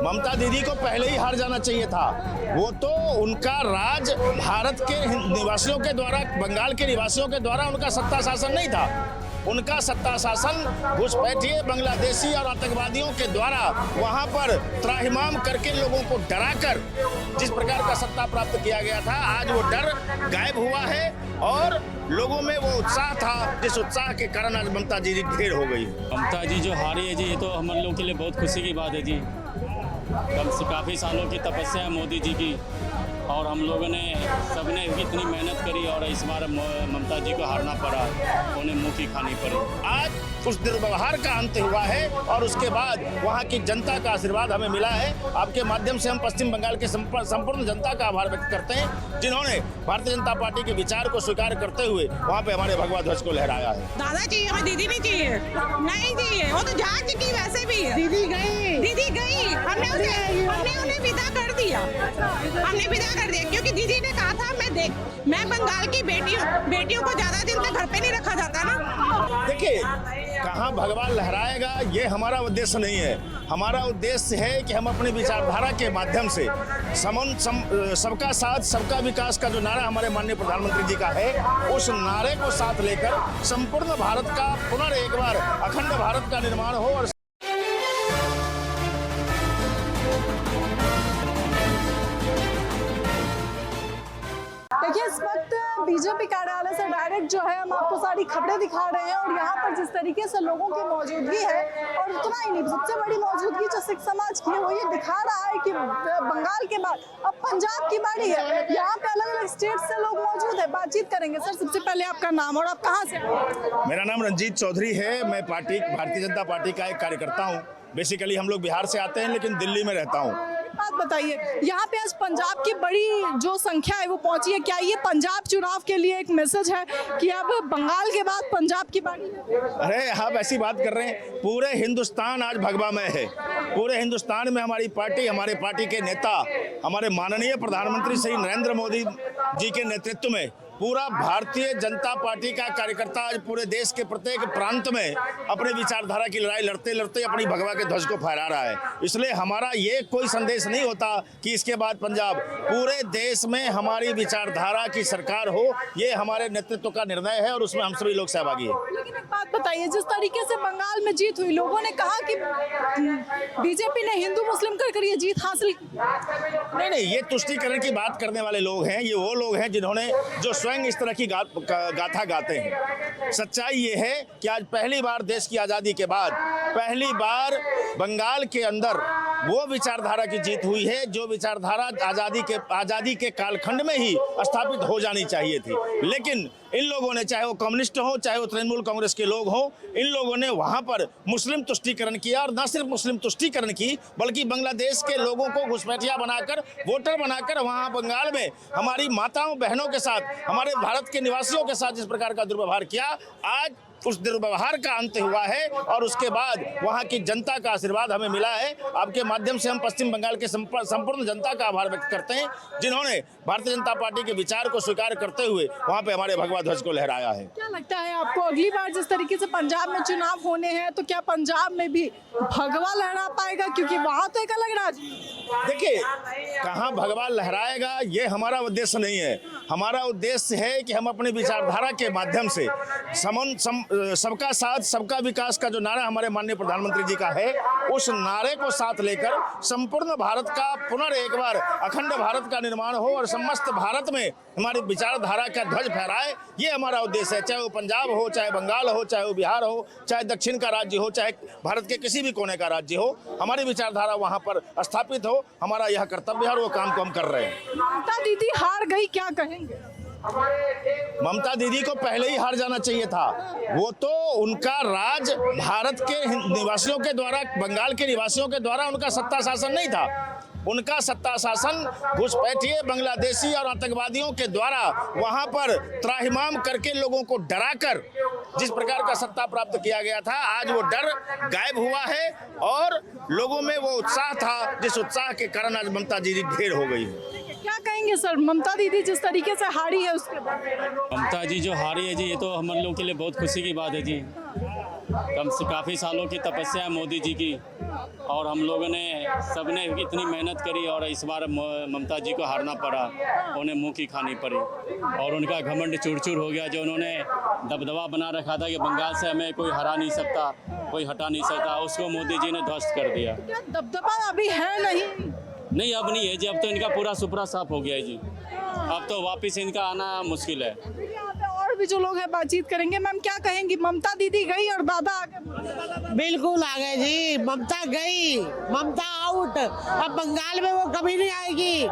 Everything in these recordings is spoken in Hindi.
ममता दीदी को पहले ही हार जाना चाहिए था। वो तो उनका राज भारत के निवासियों के द्वारा, बंगाल के निवासियों के द्वारा उनका सत्ता शासन नहीं था। उनका सत्ता शासन घुसपैठिए बांग्लादेशी और आतंकवादियों के द्वारा वहां पर त्राहिमाम करके लोगों को डराकर जिस प्रकार का सत्ता प्राप्त किया गया था, आज वो डर गायब हुआ है और लोगों में वो उत्साह था, जिस उत्साह के कारण आज ममता जी ढेर हो गई। ममता जी जो हारी है जी, ये तो हम लोगों के लिए बहुत खुशी की बात है जी। कम से काफ़ी सालों की तपस्या है मोदी जी की, और हम लोगों ने सबने इतनी मेहनत करी और इस बार ममता जी को हारना पड़ा, उन्हें मुँह की खानी पड़ी। आज उस दुर्व्यवहार का अंत हुआ है और उसके बाद वहाँ की जनता का आशीर्वाद हमें मिला है। आपके माध्यम से हम पश्चिम बंगाल के संपूर्ण जनता का आभार व्यक्त करते हैं, जिन्होंने भारतीय जनता पार्टी के विचार को स्वीकार करते हुए वहाँ पे हमारे भगवा ध्वज को लहराया है। दादा चाहिए, हमें दीदी नहीं चाहिए, नहीं चाहिए, वो तो जा चुकी वैसे भी। दीदी गई, हमने उन्हें विदा कर दिया, क्योंकि दीदी ने कहा था मैं बंगाल की बेटियों को ज्यादा दिन तक घर पे नहीं रखा जाता ना। देखिए, कहाँ भगवान लहराएगा ये हमारा उद्देश्य नहीं है। हमारा उद्देश्य है कि हम अपनी विचारधारा के माध्यम से सबका साथ सबका विकास का जो नारा हमारे माननीय प्रधानमंत्री जी का है, उस नारे को साथ लेकर संपूर्ण भारत का एक बार अखंड भारत का निर्माण हो। और देखिए, इस वक्त बीजेपी कार्यालय से डायरेक्ट जो है हम आपको सारी खबरें दिखा रहे हैं और यहाँ पर जिस तरीके से लोगों की मौजूदगी है, और उतना ही नहीं, सबसे बड़ी मौजूदगी जो सिख समाज की है वो ये दिखा रहा है कि बंगाल के बाद अब पंजाब की बारी है। यहाँ पे अलग अलग स्टेट से लोग मौजूद है, बातचीत करेंगे। सर, सबसे पहले आपका नाम और आप कहाँ से? मेरा नाम रंजीत चौधरी है। मैं भारतीय जनता पार्टी का एक कार्यकर्ता हूँ। बेसिकली हम लोग बिहार से आते हैं, लेकिन दिल्ली में रहता हूँ। बात बताइए, यहाँ पे आज पंजाब की बड़ी जो संख्या है वो पहुंची है, क्या ये पंजाब चुनाव के लिए एक मैसेज है कि अब बंगाल के बाद पंजाब की बारी है? अरे आप ऐसी बात कर रहे हैं, पूरे हिंदुस्तान आज भगवामय है। पूरे हिंदुस्तान में हमारी पार्टी, हमारे पार्टी के नेता, हमारे माननीय प्रधानमंत्री श्री नरेंद्र मोदी जी के नेतृत्व में पूरा भारतीय जनता पार्टी का कार्यकर्ता आज पूरे देश के प्रत्येक प्रांत में अपने विचारधारा की लड़ाई लड़ते लड़ते अपनी भगवा के ध्वज को फहरा रहा है। इसलिए हमारा ये कोई संदेश नहीं होता कि इसके बाद पंजाब, पूरे देश में हमारी विचारधारा की सरकार हो, ये हमारे नेतृत्व का निर्णय है और उसमें हम सभी लोग सहभागी हैं। लेकिन एक बात बताइए, जिस तरीके से बंगाल में जीत हुई, लोगों ने कहा कि बीजेपी ने हिंदू मुस्लिम कर ये जीत हासिल की। नहीं, ये तुष्टीकरण की बात करने वाले लोग हैं। ये वो लोग हैं जिन्होंने जो स्वयं इस तरह की गाथा गाते हैं। सच्चाई ये है कि आज पहली बार देश की आज़ादी के बाद पहली बार बंगाल के अंदर वो विचारधारा की जीत हुई है जो विचारधारा आज़ादी के कालखंड में ही स्थापित हो जानी चाहिए थी। लेकिन इन लोगों ने, चाहे वो कम्युनिस्ट हो, चाहे वो तृणमूल कांग्रेस के लोग हों, इन लोगों ने वहां पर मुस्लिम तुष्टीकरण किया, और न सिर्फ मुस्लिम तुष्टीकरण की बल्कि बांग्लादेश के लोगों को घुसपैठिया बनाकर, वोटर बनाकर वहां बंगाल में हमारी माताओं बहनों के साथ, हमारे भारत के निवासियों के साथ जिस प्रकार का दुर्व्यवहार किया, आज उस दुर्व्यवहार का अंत हुआ है और उसके बाद वहाँ की जनता का आशीर्वाद हमें मिला है। आपके माध्यम से हम पश्चिम बंगाल के संपूर्ण जनता का आभार व्यक्त करते हैं, जिन्होंने भारतीय जनता पार्टी के विचार को स्वीकार करते हुए वहाँ पे हमारे भगवा ध्वज को लहराया है। क्या लगता है आपको, अगली बार जिस तरीके से पंजाब में चुनाव होने हैं, तो क्या पंजाब में भी भगवा लहरा पाएगा? क्योंकि वहाँ तो एक अलग राज। देखिए, कहाँ भगवा लहराएगा ये हमारा उद्देश्य नहीं है। हमारा उद्देश्य है कि हम अपनी विचारधारा के माध्यम से सबका साथ सबका विकास का जो नारा हमारे माननीय प्रधानमंत्री जी का है, उस नारे को साथ लेकर संपूर्ण भारत का एक बार अखंड भारत का निर्माण हो और समस्त भारत में हमारी विचारधारा का ध्वज फहराए, ये हमारा उद्देश्य है। चाहे वो पंजाब हो, चाहे बंगाल हो, चाहे वो बिहार हो, चाहे दक्षिण का राज्य हो, चाहे भारत के किसी भी कोने का राज्य हो, हमारी विचारधारा वहाँ पर स्थापित हो, हमारा यह कर्तव्य है और वो काम को हम कर रहे हैं। ममता दीदी हार गई, क्या कहेंगे? ममता दीदी को पहले ही हार जाना चाहिए था। वो तो उनका राज भारत के निवासियों के द्वारा, बंगाल के निवासियों के द्वारा उनका सत्ता शासन नहीं था। उनका सत्ता शासन घुसपैठिए बांग्लादेशी और आतंकवादियों के द्वारा वहां पर त्राहिमाम करके लोगों को डराकर जिस प्रकार का सत्ता प्राप्त किया गया था, आज वो डर गायब हुआ है और लोगों में वो उत्साह था, जिस उत्साह के कारण आज ममता जी ढेर हो गई है। क्या कहेंगे सर, ममता दीदी जिस तरीके से हारी है उसके बाद? ममता जी जो हारी है जी, ये तो हम लोगों के लिए बहुत खुशी की बात है जी। काफ़ी सालों की तपस्या है मोदी जी की, और हम लोगों ने सबने इतनी मेहनत करी और इस बार ममता जी को हारना पड़ा, उन्हें मुंह की खानी पड़ी और उनका घमंड चूर-चूर हो गया। जो उन्होंने दबदबा बना रखा था कि बंगाल से हमें कोई हरा नहीं सकता, कोई हटा नहीं सकता, उसको मोदी जी ने ध्वस्त कर दिया। क्या दबदबा अभी है नहीं, अब नहीं है जी, अब तो इनका पूरा सुपरा साफ हो गया है जी। अब तो वापस इनका आना मुश्किल है। यहाँ पे और भी जो लोग हैं बातचीत करेंगे। मैम क्या कहेंगी, ममता दीदी गई और दादा आगे? बिल्कुल आ गए जी, ममता गई, ममता आउट। अब बंगाल में वो कभी नहीं आएगी।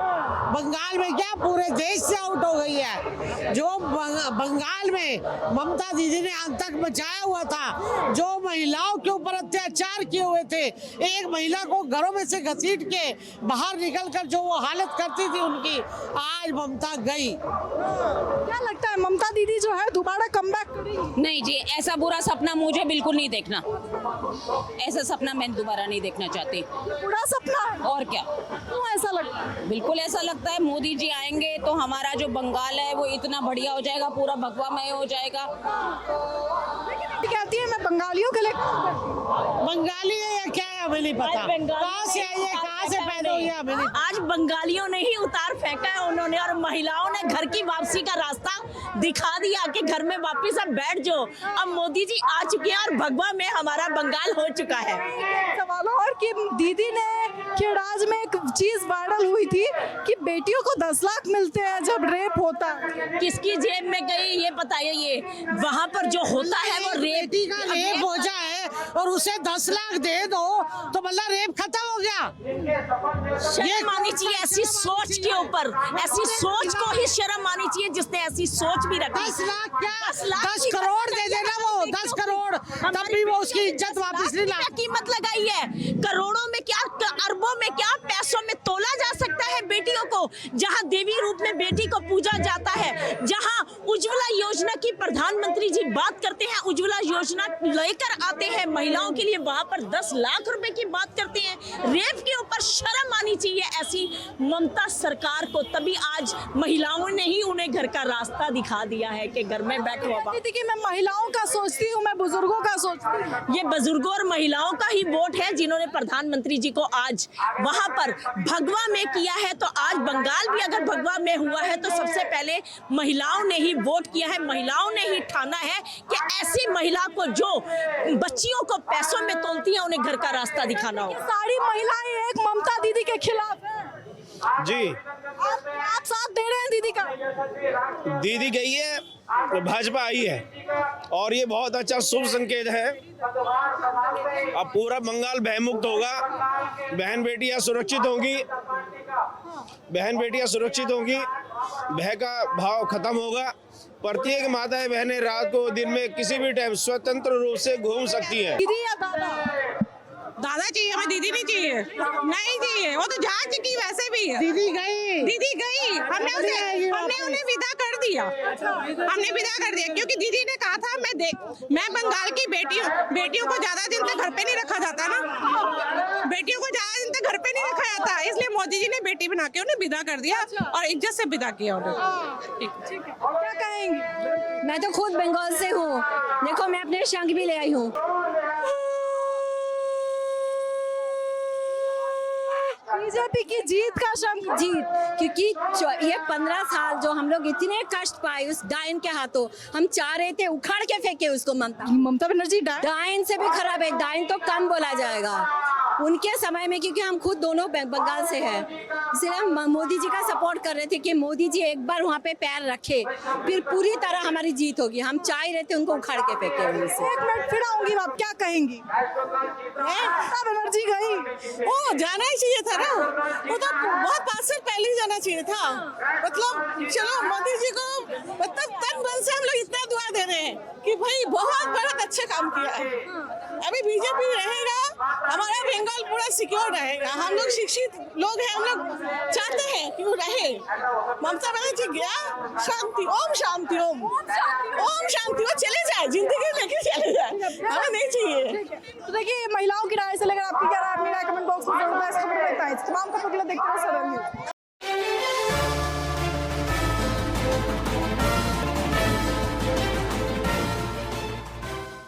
बंगाल में क्या, पूरे देश से आउट हो गई है। जो बंगाल में ममता दीदी ने आतंक मचाया हुआ था, जो महिलाओं के ऊपर अत्याचार किए हुए थे, एक महिला को घरों में से घसीट के बाहर निकलकर जो वो हालत करती थी उनकी, आज ममता गई। क्या लगता है ममता दीदी जो है दोबारा कमबैक करेंगी? नहीं जी, ऐसा बुरा सपना मुझे बिल्कुल नहीं देखना। ऐसा सपना मैं दोबारा नहीं देखना चाहती। बुरा सपना है? और क्या, क्यों ऐसा लगता है? बिल्कुल ऐसा लगता है मोदी जी आएंगे तो हमारा जो बंगाल है वो इतना बढ़िया हो जाएगा, पूरा भगवामय हो जाएगा। कहती है मैं बंगालियों के लिए काम करती हूँ। बंगाली है या क्या है हमें नहीं पता, कहाँ से आई है, कहाँ से पैदा हुई है हमें नहीं। आज बंगालियों ने ही उतार फेंका है उन्होंने, और महिलाओं ने घर की वापसी का रास्ता दिखा दिया कि घर में वापस अब बैठ जाओ। अब मोदी जी आ चुके हैं और भगवा में हमारा बंगाल हो चुका है। सवाल और कि दीदी ने खेड़ाज में एक चीज वायरल हुई थी कि बेटियों को 10 लाख मिलते हैं जब रेप होता है। किसकी जेब में गई ये बताइए, ये वहाँ पर जो होता है वो बेटी का रेप हो जाए और उसे 10 लाख दे दो तो मतलब रेप खत्म हो गया। शर्म आनी चाहिए ऐसी सोच के ऊपर, ऐसी सोच को ही शर्म आनी चाहिए जिसने ऐसी सोच भी रखी। 10 लाख क्या, 10 की करोड़ दे देना वो, 10 करोड़, तब भी वो उसकी इज्जत वापस नहीं ला। क्या कीमत लगाई है, करोड़ों में क्या, अरबों में क्या, पैसों में तोला जा सकता है बेटियों को। जहां देवी रूप में बेटी को पूजा जाता है, जहां उज्ज्वला योजना की प्रधानमंत्री जी बात करते हैं, उज्ज्वला योजना लेकर आते हैं महिलाओं के लिए, वहां पर 10 लाख रुपए की बात करते हैं। रेप के ऊपर शर्म आनी चाहिए ऐसी ममता सरकार को, तभी आज महिलाओं ने ही उन्हें घर का रास्ता दिखा दिया है कि घर में बैठो। अब कि मैं महिलाओं का सोचती हूँ, मैं बुजुर्गों का सोचती हूँ। ये बुजुर्गों और महिलाओं का ही वोट है जिन्होंने प्रधानमंत्री जी को आज वहां पर भगवा में किया है। तो आज बंगाल भी अगर भगवा में हुआ है तो सबसे पहले महिलाओं ने ही वोट किया है, महिलाओं ने ही ठाना है कि ऐसी महिला को जो बच्चियों को पैसों में तोलती है उन्हें घर का रास्ता दिखाना होगा। सारी महिलाएं एक ममता दीदी के खिलाफ है। जी, आप साथ दे रहे हैं दीदी का? दीदी गई है, भाजपा आई है और ये बहुत अच्छा शुभ संकेत है। अब पूरा बंगाल भयमुक्त होगा, बहन बेटियां सुरक्षित होंगी, बहन बेटियां सुरक्षित होंगी, भय का भाव खत्म होगा। प्रत्येक माताएं बहनें रात को दिन में किसी भी टाइम स्वतंत्र रूप से घूम सकती हैं। दीदी या दादा? दादा चाहिए हमें, दीदी नहीं चाहिए। नहीं चाहिए, वो तो जा चुकी वैसे भी। दीदी गई, दीदी गई, हमने उन्हें विदा कर दिया, हमने विदा कर दिया क्योंकि दीदी ने कहा था मैं बंगाल की बेटियों को ज्यादा दिन तक घर पे नहीं रखा जाता ना, बेटियों को ज्यादा दिन तक घर पे नहीं रखा जाता, इसलिए मोदी जी ने बेटी बना के उन्हें विदा कर दिया और इज्जत से विदा किया उन्हें। ठीक है, क्या कहेंगी? मैं तो खुद बंगाल से हूँ, देखो मैं अपने शंख भी ले आई हूँ। बीजेपी की जीत का शंख। जीत, क्योंकि ये 15 साल जो हम लोग इतने कष्ट पाए उस डायन के हाथों, हम चाह रहे थे उखाड़ के फेंके उसको। ममता बनर्जी डायन से भी खराब है, डायन तो कम बोला जाएगा उनके समय में, क्योंकि हम खुद दोनों बंगाल से हैं, इसलिए हम मोदी जी का सपोर्ट कर रहे थे कि मोदी जी एक बार वहाँ पे पैर रखे फिर पूरी तरह हमारी जीत होगी। हम चाह रहे थे उनको उखाड़ के फेंके। 1 मिनट फिर आऊंगी, आप क्या कहेंगी? ममता बनर्जी गई, वो जाना ही चाहिए था ना, वो तो बहुत 5 साल पहले ही जाना चाहिए था। मतलब चलो मोदी जी को मतलब तन मन से हम लोग इतना दुआ दे रहे हैं कि भाई बहुत अच्छा काम किया है। अभी बीजेपी रहेगा, हमारा बंगाल पूरा सिक्योर रहेगा। हम लोग शिक्षित लोग हैं, हम लोग चाहते हैं कि वो रहे। ममता बनर्जी गया, शांति, ओम शांति, ओम शांति, वो चले जाए, जिंदगी लेके चले जाए, हमें नहीं चाहिए। तो देखिए महिलाओं की राय से लेकर आपकी क्या राय, अपनी राय कमेंट बॉक्स में जरूर। इस खबर में इतना ही। तमाम खबरों के लिए देखते रहिए सदन न्यूज़।